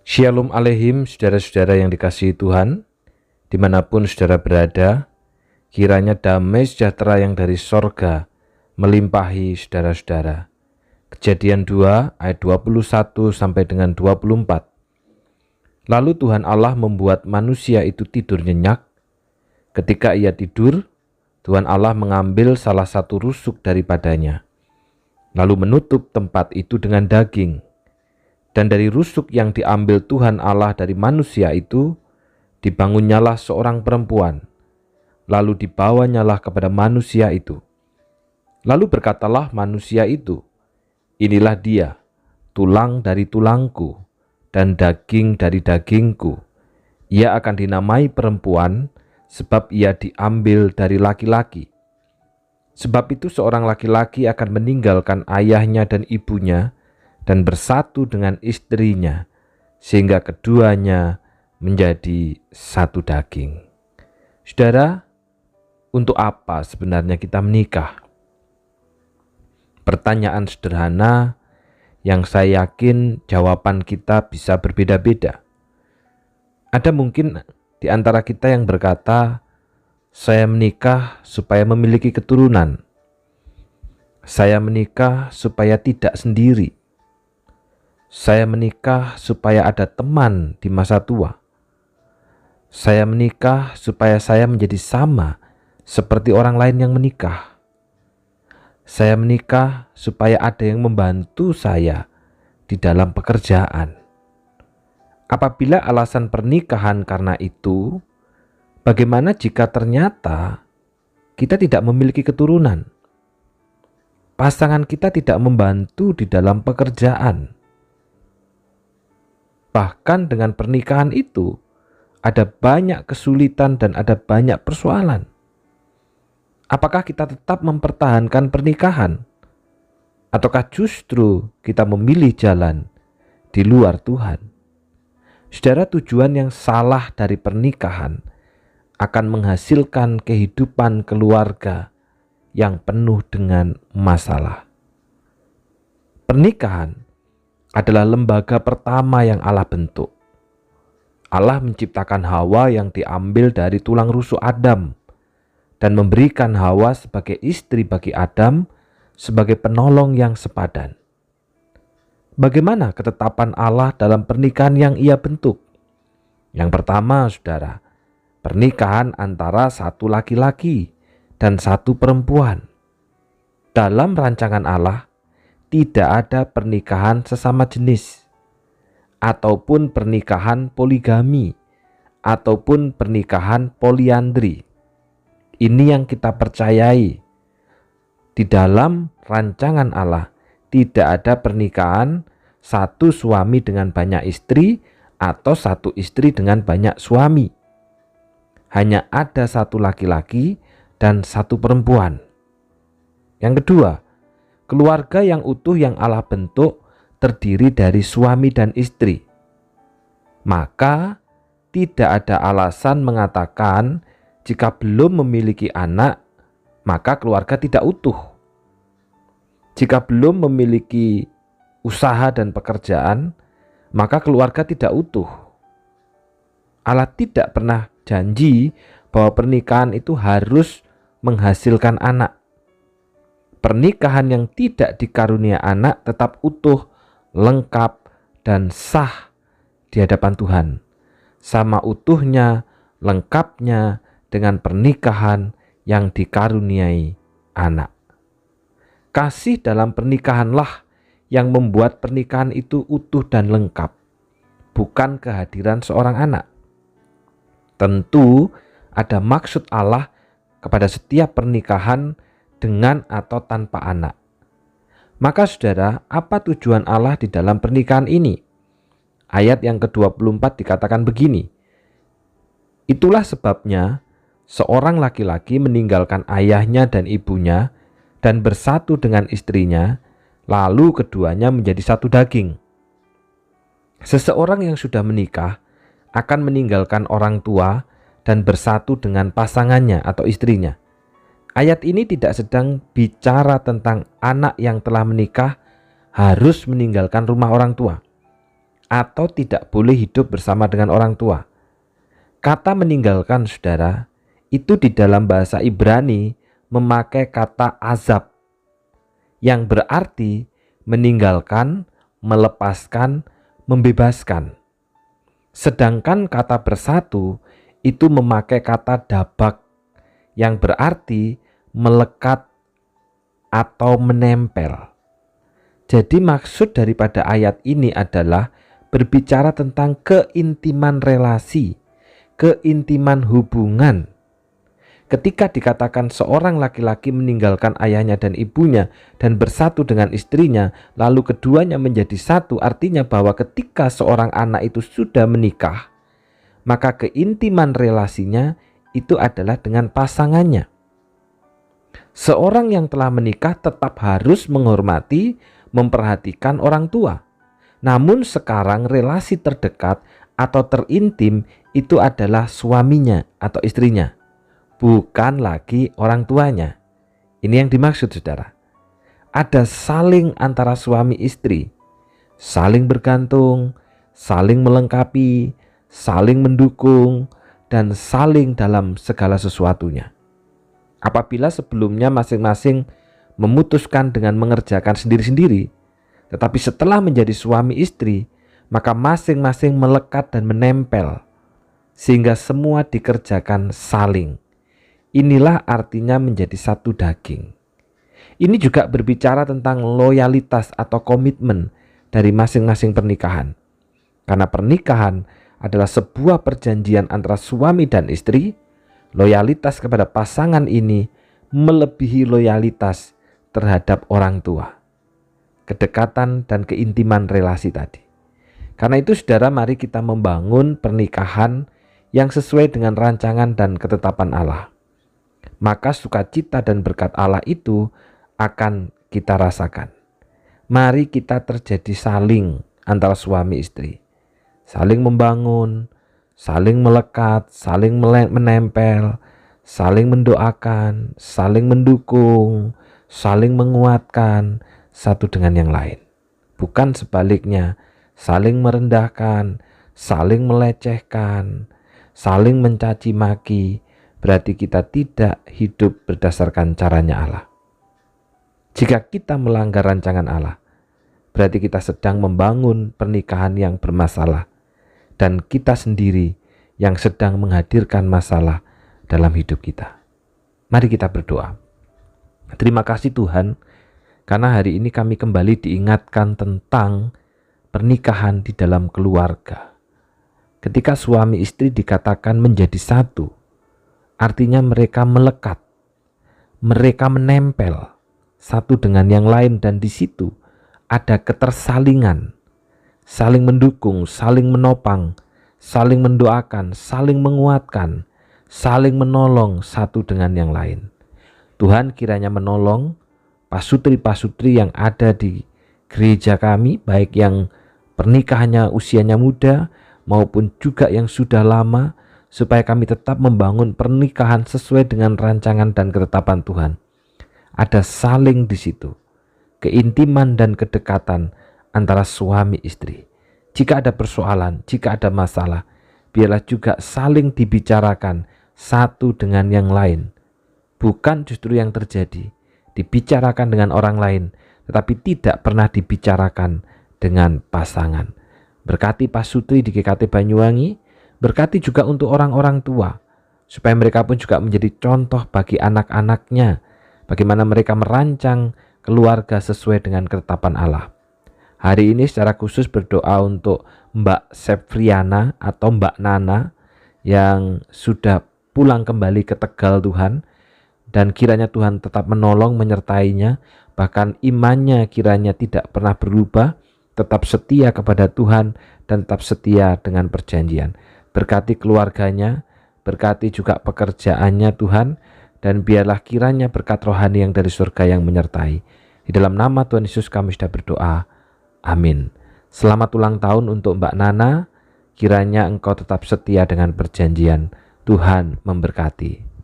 Shalom Aleihim, saudara-saudara yang dikasihi Tuhan, dimanapun saudara berada, kiranya damai sejahtera yang dari sorga melimpahi saudara-saudara. Kejadian 2 ayat 21 sampai dengan 24. Lalu Tuhan Allah membuat manusia itu tidur nyenyak. Ketika ia tidur, Tuhan Allah mengambil salah satu rusuk daripadanya, lalu menutup tempat itu dengan daging. Dan dari rusuk yang diambil Tuhan Allah dari manusia itu, dibangunnyalah seorang perempuan, lalu dibawanyalah kepada manusia itu. Lalu berkatalah manusia itu, "Inilah dia, tulang dari tulangku, dan daging dari dagingku. Ia akan dinamai perempuan, sebab ia diambil dari laki-laki. Sebab itu seorang laki-laki akan meninggalkan ayahnya dan ibunya, dan bersatu dengan istrinya, sehingga keduanya menjadi satu daging." Saudara, untuk apa sebenarnya kita menikah? Pertanyaan sederhana yang saya yakin jawaban kita bisa berbeda-beda. Ada mungkin di antara kita yang berkata, "Saya menikah supaya memiliki keturunan. Saya menikah supaya tidak sendiri. Saya menikah supaya ada teman di masa tua. Saya menikah supaya saya menjadi sama seperti orang lain yang menikah. Saya menikah supaya ada yang membantu saya di dalam pekerjaan." Apabila alasan pernikahan karena itu, bagaimana jika ternyata kita tidak memiliki keturunan? Pasangan kita tidak membantu di dalam pekerjaan. Bahkan dengan pernikahan itu, ada banyak kesulitan dan ada banyak persoalan. Apakah kita tetap mempertahankan pernikahan? Ataukah justru kita memilih jalan di luar Tuhan? Saudara, tujuan yang salah dari pernikahan akan menghasilkan kehidupan keluarga yang penuh dengan masalah. Pernikahan adalah lembaga pertama yang Allah bentuk. Allah menciptakan Hawa yang diambil dari tulang rusuk Adam dan memberikan Hawa sebagai istri bagi Adam sebagai penolong yang sepadan. Bagaimana ketetapan Allah dalam pernikahan yang Ia bentuk? Yang pertama, saudara, pernikahan antara satu laki-laki dan satu perempuan. Dalam rancangan Allah, tidak ada pernikahan sesama jenis, ataupun pernikahan poligami, ataupun pernikahan poliandri. Ini yang kita percayai. Di dalam rancangan Allah, tidak ada pernikahan satu suami dengan banyak istri atau satu istri dengan banyak suami. Hanya ada satu laki-laki dan satu perempuan. Yang kedua, keluarga yang utuh yang Allah bentuk terdiri dari suami dan istri. Maka tidak ada alasan mengatakan jika belum memiliki anak, maka keluarga tidak utuh. Jika belum memiliki usaha dan pekerjaan, maka keluarga tidak utuh. Allah tidak pernah janji bahwa pernikahan itu harus menghasilkan anak. Pernikahan yang tidak dikarunia anak tetap utuh, lengkap, dan sah di hadapan Tuhan. Sama utuhnya, lengkapnya dengan pernikahan yang dikaruniai anak. Kasih dalam pernikahanlah yang membuat pernikahan itu utuh dan lengkap, bukan kehadiran seorang anak. Tentu ada maksud Allah kepada setiap pernikahan dengan atau tanpa anak. Maka saudara, apa tujuan Allah di dalam pernikahan ini? Ayat yang ke-24 dikatakan begini, "Itulah sebabnya seorang laki-laki meninggalkan ayahnya dan ibunya dan bersatu dengan istrinya, lalu keduanya menjadi satu daging." Seseorang yang sudah menikah akan meninggalkan orang tua dan bersatu dengan pasangannya atau istrinya. Ayat ini tidak sedang bicara tentang anak yang telah menikah harus meninggalkan rumah orang tua. atau tidak boleh hidup bersama dengan orang tua. Kata meninggalkan, saudara, itu di dalam bahasa Ibrani memakai kata azab, yang berarti meninggalkan, melepaskan, membebaskan. Sedangkan kata bersatu itu memakai kata dabak, yang berarti melekat atau menempel. Jadi maksud daripada ayat ini adalah berbicara tentang keintiman relasi, keintiman hubungan. Ketika dikatakan seorang laki-laki meninggalkan ayahnya dan ibunya dan bersatu dengan istrinya, lalu keduanya menjadi satu, artinya bahwa ketika seorang anak itu sudah menikah, maka keintiman relasinya itu adalah dengan pasangannya. Seorang yang telah menikah tetap harus menghormati, memperhatikan orang tua. Namun sekarang relasi terdekat atau terintim itu adalah suaminya atau istrinya, bukan lagi orang tuanya. Ini yang dimaksud, saudara. Ada saling antara suami istri, saling bergantung, saling melengkapi, saling mendukung, dan saling dalam segala sesuatunya. Apabila sebelumnya masing-masing memutuskan dengan mengerjakan sendiri-sendiri, tetapi setelah menjadi suami istri, maka masing-masing melekat dan menempel, sehingga semua dikerjakan saling. Inilah artinya menjadi satu daging. Ini juga berbicara tentang loyalitas atau komitmen dari masing-masing pernikahan. Karena pernikahan adalah sebuah perjanjian antara suami dan istri, loyalitas kepada pasangan ini melebihi loyalitas terhadap orang tua. Kedekatan dan keintiman relasi tadi. Karena itu, saudara, mari kita membangun pernikahan yang sesuai dengan rancangan dan ketetapan Allah. Maka sukacita dan berkat Allah itu akan kita rasakan. Mari kita terjadi saling antara suami istri. Saling membangun, saling melekat, saling menempel, saling mendoakan, saling mendukung, saling menguatkan satu dengan yang lain. Bukan sebaliknya, saling merendahkan, saling melecehkan, saling mencaci maki. Berarti kita tidak hidup berdasarkan caranya Allah. Jika kita melanggar rancangan Allah, berarti kita sedang membangun pernikahan yang bermasalah, dan kita sendiri yang sedang menghadirkan masalah dalam hidup kita. Mari kita berdoa. Terima kasih Tuhan, karena hari ini kami kembali diingatkan tentang pernikahan di dalam keluarga. Ketika suami istri dikatakan menjadi satu, artinya mereka melekat, mereka menempel satu dengan yang lain, dan di situ ada ketersalingan, saling mendukung, saling menopang, saling mendoakan, saling menguatkan, saling menolong satu dengan yang lain. Tuhan kiranya menolong pasutri-pasutri yang ada di gereja kami, baik yang pernikahannya usianya muda maupun juga yang sudah lama, supaya kami tetap membangun pernikahan sesuai dengan rancangan dan ketetapan Tuhan. Ada saling di situ, keintiman dan kedekatan antara suami istri. Jika ada persoalan, jika ada masalah, biarlah juga saling dibicarakan satu dengan yang lain. Bukan justru yang terjadi dibicarakan dengan orang lain, tetapi tidak pernah dibicarakan dengan pasangan. Berkati pasutri di GKT Banyuwangi, berkati juga untuk orang-orang tua, supaya mereka pun juga menjadi contoh bagi anak-anaknya, bagaimana mereka merancang keluarga sesuai dengan ketetapan Allah. Hari ini secara khusus berdoa untuk Mbak Septriana atau Mbak Nana yang sudah pulang kembali ke Tegal, Tuhan, dan kiranya Tuhan tetap menolong menyertainya, bahkan imannya kiranya tidak pernah berubah, tetap setia kepada Tuhan dan tetap setia dengan perjanjian. Berkati keluarganya, berkati juga pekerjaannya Tuhan, dan biarlah kiranya berkat rohani yang dari surga yang menyertai. Di dalam nama Tuhan Yesus kami sudah berdoa. Amin. Selamat ulang tahun untuk Mbak Nana. Kiranya engkau tetap setia dengan perjanjian. Tuhan memberkati.